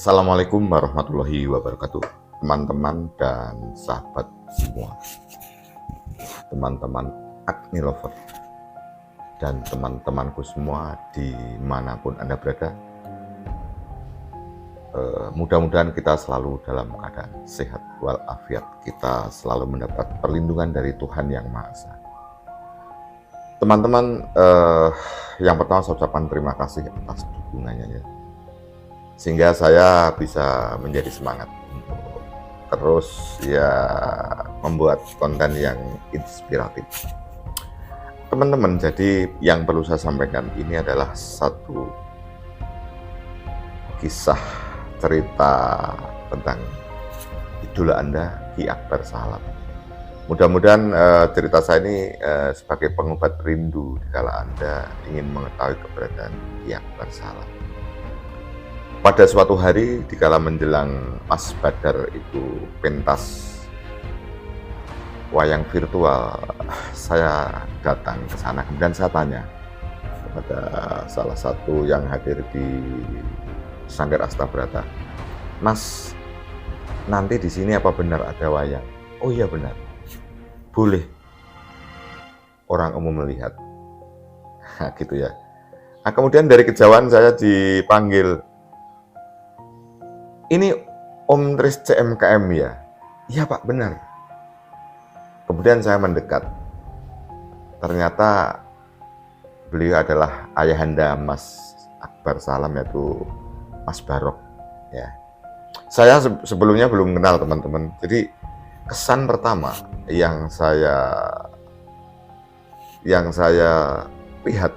Assalamualaikum warahmatullahi wabarakatuh, teman-teman dan sahabat semua, teman-teman Agni Lover, dan teman-temanku semua dimanapun Anda berada. Mudah-mudahan kita selalu dalam keadaan sehat walafiat, kita selalu mendapat perlindungan dari Tuhan Yang Maha Esa. Teman-teman, yang pertama saya ucapkan terima kasih atas dukungannya ya, sehingga saya bisa menjadi semangat untuk terus ya membuat konten yang inspiratif. Teman-teman, jadi yang perlu saya sampaikan ini adalah satu kisah cerita tentang idola Anda, Ki Akbar Salam. Mudah-mudahan cerita saya ini sebagai pengobat rindu dikala Anda ingin mengetahui keberadaan Ki Akbar Salam. Pada suatu hari dikala menjelang Mas Badar itu pentas wayang virtual, saya datang ke sana, kemudian saya tanya kepada salah satu yang hadir di Sanggar Astabrata, "Mas, nanti di sini apa benar ada wayang?" "Oh iya benar." "Boleh orang umum melihat?" Nah, gitu ya. Nah, kemudian dari kejauhan saya dipanggil, "Ini Om Tris CMKM ya?" "Iya Pak, benar." Kemudian saya mendekat. Ternyata beliau adalah ayahanda Mas Akbar Salam, yaitu Mas Barok ya. Saya sebelumnya belum kenal teman-teman. Jadi kesan pertama yang saya lihat,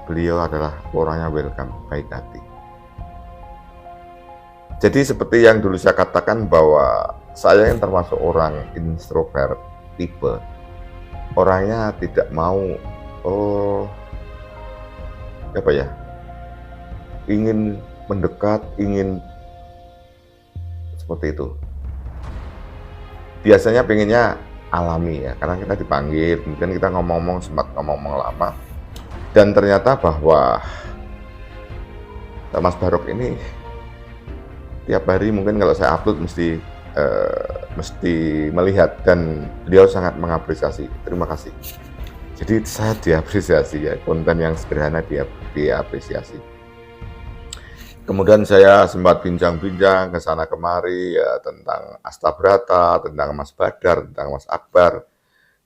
beliau adalah orangnya welcome, baik hati. Jadi seperti yang dulu saya katakan bahwa saya yang termasuk orang introvert tipe, orangnya tidak mau ingin mendekat, ingin seperti itu. Biasanya pengennya alami ya, karena kita dipanggil, kemudian kita sempat ngomong-ngomong lama, dan ternyata bahwa Mas Barok ini tiap hari mungkin kalau saya upload mesti melihat, dan beliau sangat mengapresiasi. Terima kasih. Jadi saya diapresiasi ya, konten yang sederhana diapresiasi. Kemudian saya sempat bincang-bincang ke sana kemari ya, tentang Astabrata, tentang Mas Badar, tentang Mas Akbar.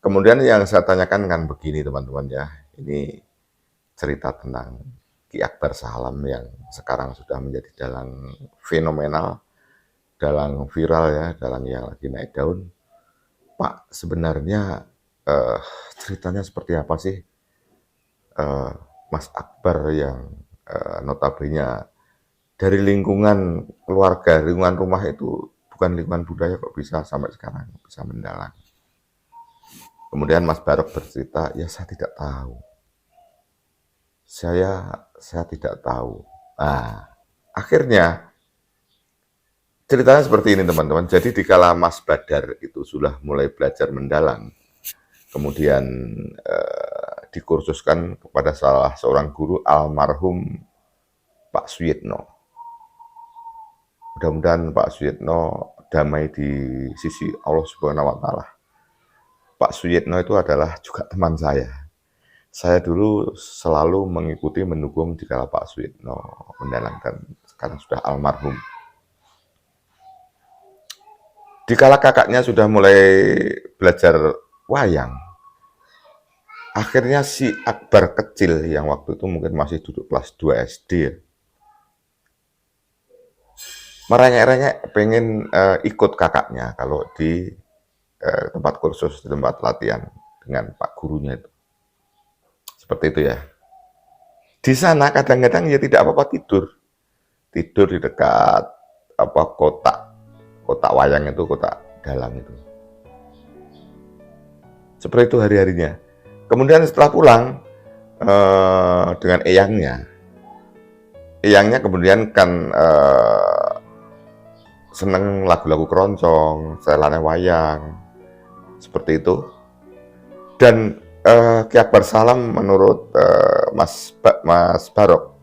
Kemudian yang saya tanyakan kan begini teman-teman ya, ini cerita tentang Ki Akbar Salam yang sekarang sudah menjadi dalang fenomenal, dalang viral ya, dalang yang lagi naik daun. Pak, sebenarnya ceritanya seperti apa sih Mas Akbar yang notabene dari lingkungan keluarga, lingkungan rumah itu bukan lingkungan budaya, kok bisa sampai sekarang bisa mendalang. Kemudian Mas Barok bercerita, ya saya tidak tahu. Saya tidak tahu. Nah, akhirnya ceritanya seperti ini teman-teman. Jadi dikala Mas Badar itu sudah mulai belajar mendalang, kemudian dikursuskan kepada salah seorang guru almarhum Pak Suyitno. Mudah-mudahan Pak Suyitno damai di sisi Allah Subhanahu wa Ta'ala. Pak Suyitno itu adalah juga teman saya. Saya dulu selalu mengikuti, mendukung dikala Pak Suyitno mendalang, dan sekarang sudah almarhum. Dikala kakaknya sudah mulai belajar wayang, akhirnya si Akbar kecil yang waktu itu mungkin masih duduk kelas 2 SD, merengek-rengek pengen ikut kakaknya kalau di tempat kursus, di tempat latihan dengan Pak gurunya itu. Seperti itu ya. Di sana kadang-kadang ya tidak apa-apa tidur di dekat kotak wayang itu, kotak dalang itu. Seperti itu hari-harinya. Kemudian setelah pulang dengan eyangnya kemudian kan seneng lagu-lagu keroncong, selane wayang, seperti itu. Dan Ki Akbar Salam menurut Mas Barok,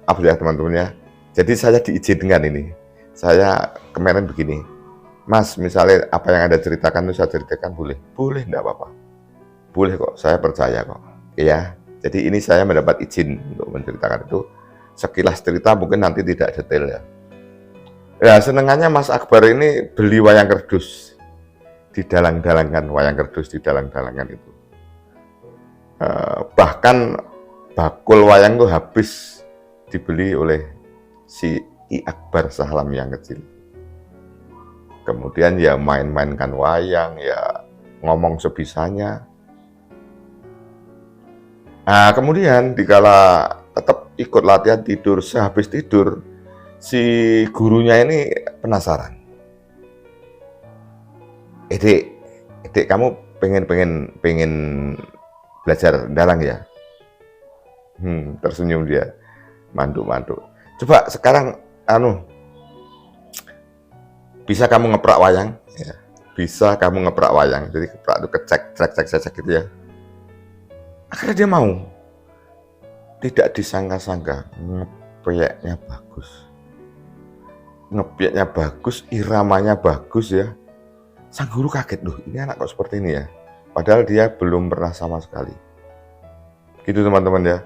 apa ya teman-teman ya. Jadi saya diizinkan ini Saya kemarin begini, Mas, misalnya apa yang Anda ceritakan itu saya ceritakan boleh? Boleh, enggak apa-apa. Boleh kok, saya percaya kok. Ya, jadi ini saya mendapat izin untuk menceritakan itu. Sekilas cerita mungkin nanti tidak detail ya. Ya, senengannya Mas Akbar ini beli wayang kerdus. Didalang-dalangkan wayang kerdus, didalang-dalangkan itu. Bahkan bakul wayang itu habis dibeli oleh si I Akbar Sahlam yang kecil. Kemudian ya main-mainkan wayang, ya ngomong sebisanya. Nah, kemudian dikala tetap ikut latihan tidur, sehabis tidur, si gurunya ini penasaran. Edik, kamu pengen belajar dalang ya? Tersenyum dia, manduk-manduk. Coba sekarang, bisa kamu ngeprak wayang? Ya, bisa kamu ngeprak wayang. Jadi keprak itu kecek gitu ya. Akhirnya dia mau. Tidak disangka-sangka, ngepreknya bagus. Ngepreknya bagus, iramanya bagus ya. Sang guru kaget, loh ini anak kok seperti ini ya. Padahal dia belum pernah sama sekali. Gitu teman-teman ya.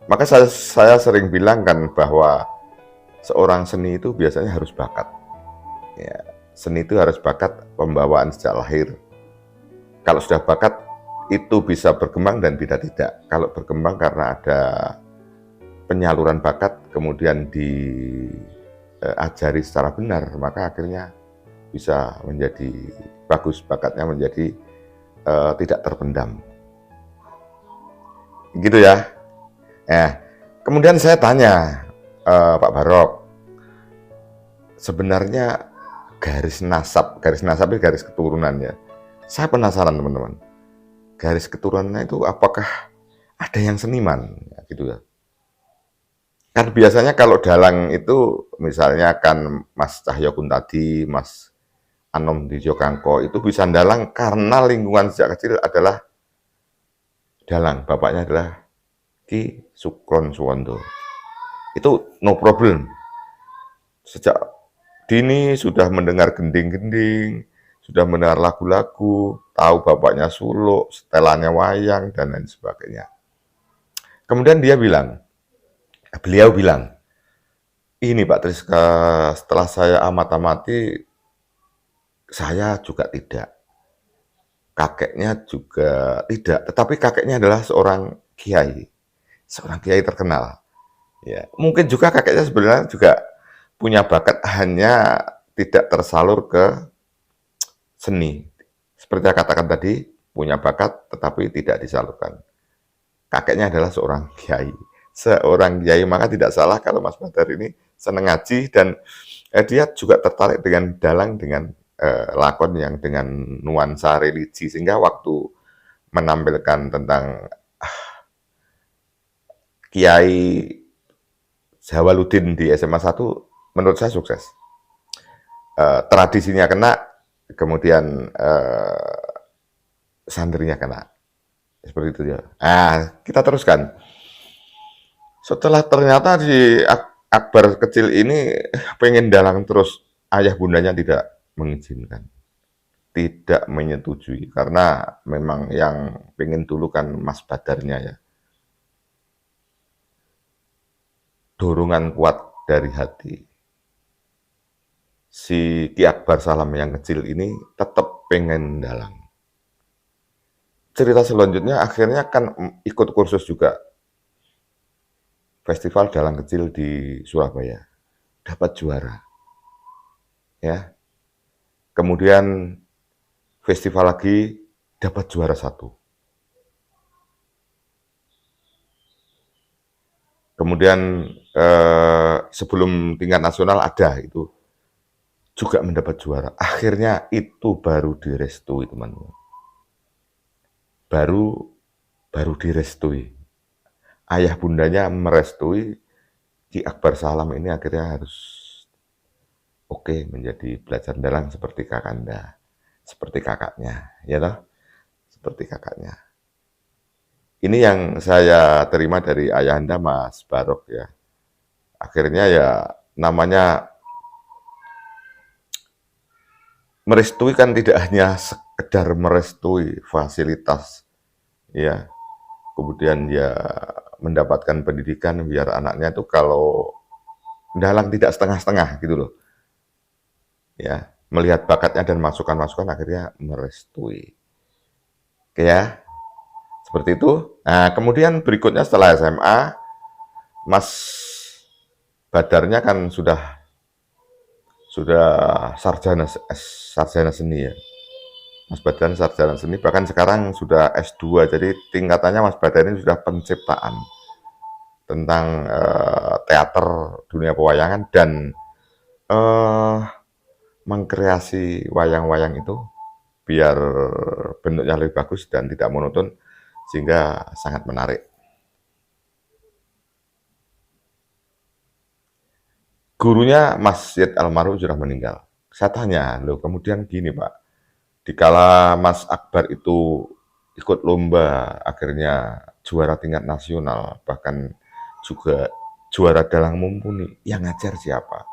Maka saya sering bilang kan bahwa seorang seni itu biasanya harus bakat. Ya, seni itu harus bakat pembawaan sejak lahir. Kalau sudah bakat, itu bisa berkembang dan tidak. Kalau berkembang karena ada penyaluran bakat, kemudian diajari secara benar, maka akhirnya bisa menjadi bagus, bakatnya menjadi tidak terpendam. Gitu ya. Kemudian saya tanya, Pak Barok, sebenarnya garis nasab itu garis keturunan ya. Saya penasaran teman-teman, garis keturunannya itu apakah ada yang seniman, ya, gitu ya. Kan biasanya kalau dalang itu misalnya kan Mas Cahyo Kuntadi, Mas Anom Dijo Kangko itu bisa dalang karena lingkungan sejak kecil adalah dalang, bapaknya adalah Ki Sukron Suwondo. Itu no problem. Sejak dini sudah mendengar gending-gending, sudah mendengar lagu-lagu, tahu bapaknya suluk, setelannya wayang, dan lain sebagainya. Kemudian beliau bilang, ini Pak Triska, setelah saya amati, saya juga tidak. Kakeknya juga tidak, tetapi kakeknya adalah seorang kiai terkenal. Ya, mungkin juga kakeknya sebenarnya juga punya bakat, hanya tidak tersalur ke seni. Seperti yang katakan tadi, punya bakat tetapi tidak disalurkan. Kakeknya adalah seorang kiai. Maka tidak salah kalau Mas Badar ini senang ngaji dan dia juga tertarik dengan dalang, dengan lakon yang dengan nuansa religi, sehingga waktu menampilkan tentang Kiai Jawaluddin di SMA 1 menurut saya sukses. Tradisinya kena, kemudian santrinya kena. Seperti itu ya. Kita teruskan. Setelah ternyata si Akbar kecil ini pengen dalang terus, ayah bundanya tidak mengizinkan. Tidak menyetujui, karena memang yang pengen dulu kan Mas Badarnya ya. Dorongan kuat dari hati. Si Ki Akbar Sahlam yang kecil ini tetap pengen dalang. Cerita selanjutnya akhirnya kan ikut kursus juga. Festival dalang kecil di Surabaya. Dapat juara. Ya. Kemudian festival lagi dapat juara 1. Kemudian sebelum tingkat nasional ada itu juga mendapat juara. Akhirnya itu baru direstui, teman-teman. Baru direstui. Ayah bundanya merestui, Ki Akbar Sahlam ini akhirnya harus oke menjadi belajar dalang seperti kakanda, seperti kakaknya, ya toh? Seperti kakaknya. Ini yang saya terima dari ayahanda Mas Barok ya. Akhirnya ya namanya merestui kan tidak hanya sekedar merestui fasilitas, ya, kemudian dia mendapatkan pendidikan biar anaknya itu kalau dalang tidak setengah-setengah gitu loh, ya, melihat bakatnya dan masukan-masukan akhirnya merestui. Oke ya, seperti itu. Nah, kemudian berikutnya setelah SMA, Mas Badarnya kan sudah sarjana seni ya. Mas Badar sarjana seni, bahkan sekarang sudah S2, jadi tingkatannya Mas Badar ini sudah penciptaan tentang teater dunia pewayangan dan eh, mengkreasi wayang-wayang itu biar bentuknya lebih bagus dan tidak monoton sehingga sangat menarik. Gurunya Mas Yed almarhum sudah meninggal. Saya tanya, loh kemudian gini Pak, dikala Mas Akbar itu ikut lomba, akhirnya juara tingkat nasional, bahkan juga juara dalang mumpuni, yang ngajar siapa?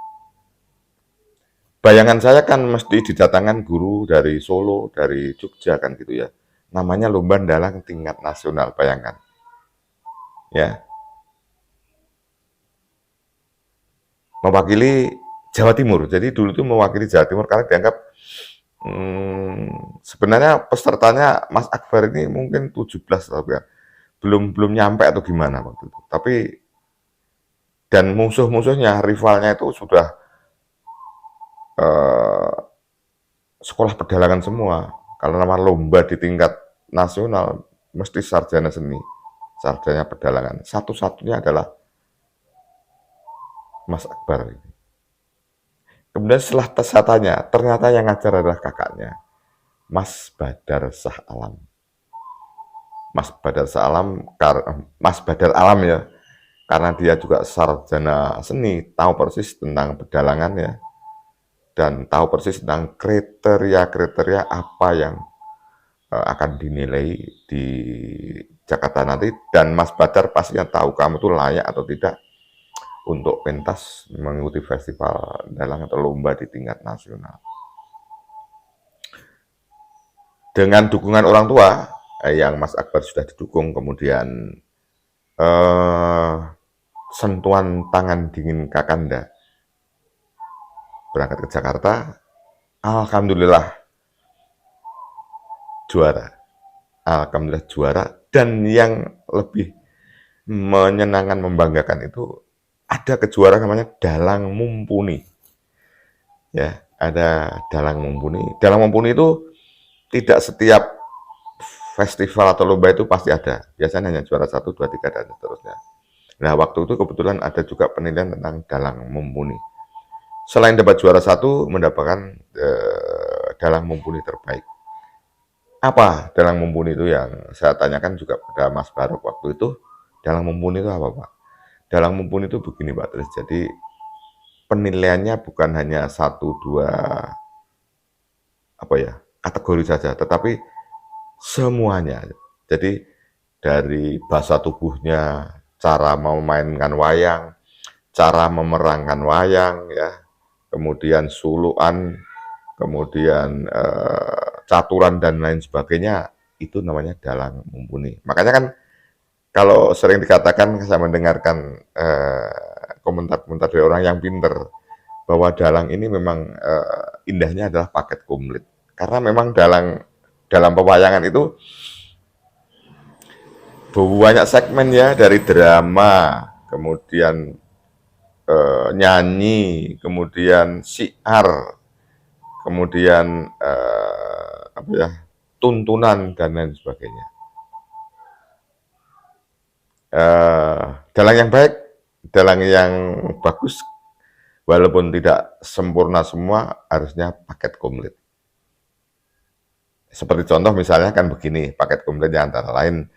Bayangan saya kan mesti didatangkan guru dari Solo, dari Jogja kan gitu ya. Namanya lomba dalang tingkat nasional, bayangkan. Ya, mewakili Jawa Timur. Jadi dulu itu mewakili Jawa Timur karena dianggap sebenarnya pesertanya Mas Akbar ini mungkin 17 tapi ya. Belum belum nyampe atau gimana waktu itu. Tapi dan musuh-musuhnya, rivalnya itu sudah eh, sekolah pedalangan semua. Kalau nama lomba di tingkat nasional mesti sarjana seni, sarjana pedalangan. Satu-satunya adalah Mas Akbar. Kemudian setelah tes saya tanya, ternyata yang ngajar adalah kakaknya, Mas Badar Shah Alam. Mas Badar Shah Alam, Mas Badar Alam ya, karena dia juga sarjana seni, tahu persis tentang pedalangan ya, dan tahu persis tentang kriteria-kriteria apa yang akan dinilai di Jakarta nanti, dan Mas Badar pastinya tahu kamu itu layak atau tidak untuk pentas mengikuti festival dalang atau lomba di tingkat nasional. Dengan dukungan orang tua, yang Mas Akbar sudah didukung, kemudian sentuhan tangan dingin Kakanda, berangkat ke Jakarta, alhamdulillah juara. Alhamdulillah juara, dan yang lebih menyenangkan, membanggakan itu ada kejuaraan namanya Dalang Mumpuni. Ya, ada Dalang Mumpuni. Dalang Mumpuni itu tidak setiap festival atau lomba itu pasti ada. Biasanya hanya juara 1, 2, 3 dan seterusnya. Nah, waktu itu kebetulan ada juga penilaian tentang Dalang Mumpuni. Selain dapat juara 1, mendapatkan Dalang Mumpuni terbaik. Apa Dalang Mumpuni itu yang saya tanyakan juga pada Mas Barok waktu itu. Dalang Mumpuni itu apa, Pak? Dalang Mumpuni itu begini, Pak. Terus jadi penilaiannya bukan hanya 1, 2 apa ya, kategori saja, tetapi semuanya. Jadi dari bahasa tubuhnya, cara memainkan wayang, cara memerankan wayang, ya, kemudian suluan, kemudian caturan dan lain sebagainya, itu namanya Dalang Mumpuni. Makanya kan kalau sering dikatakan, saya mendengarkan komentar-komentar dari orang yang pinter, bahwa dalang ini memang indahnya adalah paket komplit. Karena memang dalam pewayangan itu banyak segmen ya, dari drama, kemudian nyanyi, kemudian syiar, kemudian apa ya, tuntunan dan lain sebagainya. Dalang yang baik, dalang yang bagus, walaupun tidak sempurna semua, harusnya paket komplit. Seperti contoh misalnya kan begini, paket komplitnya antara lain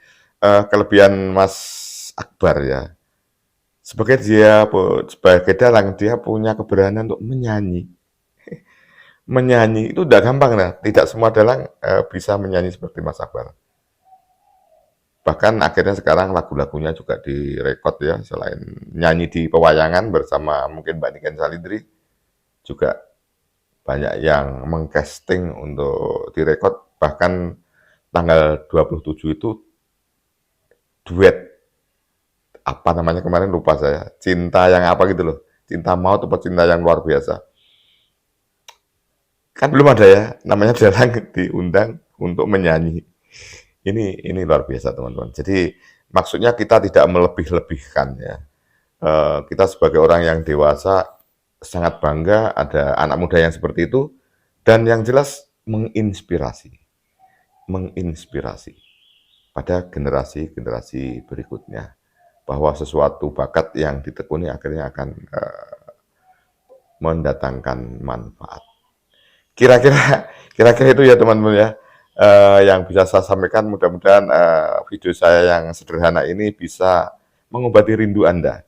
kelebihan Mas Akbar ya. Sebagai dalang, dia punya keberanian untuk menyanyi. Menyanyi itu udah gampang lah, tidak semua dalang bisa menyanyi seperti Mas Akbar. Bahkan akhirnya sekarang lagu-lagunya juga direkod ya, selain nyanyi di pewayangan bersama mungkin Mbak Niken Salindri, juga banyak yang mengcasting untuk direkod, bahkan tanggal 27 itu duet, apa namanya kemarin lupa saya, cinta yang apa gitu loh, cinta maut atau cinta yang luar biasa. Kan belum ada ya, namanya Dalang diundang untuk menyanyi. Ini luar biasa teman-teman. Jadi maksudnya kita tidak melebih-lebihkan ya. Kita sebagai orang yang dewasa sangat bangga ada anak muda yang seperti itu, dan yang jelas menginspirasi pada generasi-generasi berikutnya bahwa sesuatu bakat yang ditekuni akhirnya akan mendatangkan manfaat. Kira-kira itu ya teman-teman ya, yang bisa saya sampaikan. Mudah-mudahan video saya yang sederhana ini bisa mengobati rindu Anda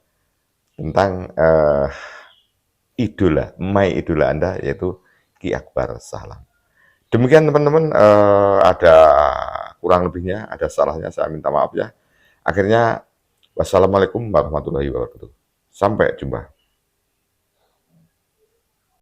tentang idola Anda, yaitu Ki Akbar Sahlam. Demikian teman-teman, ada kurang lebihnya, ada salahnya, saya minta maaf ya. Akhirnya, wassalamualaikum warahmatullahi wabarakatuh. Sampai jumpa.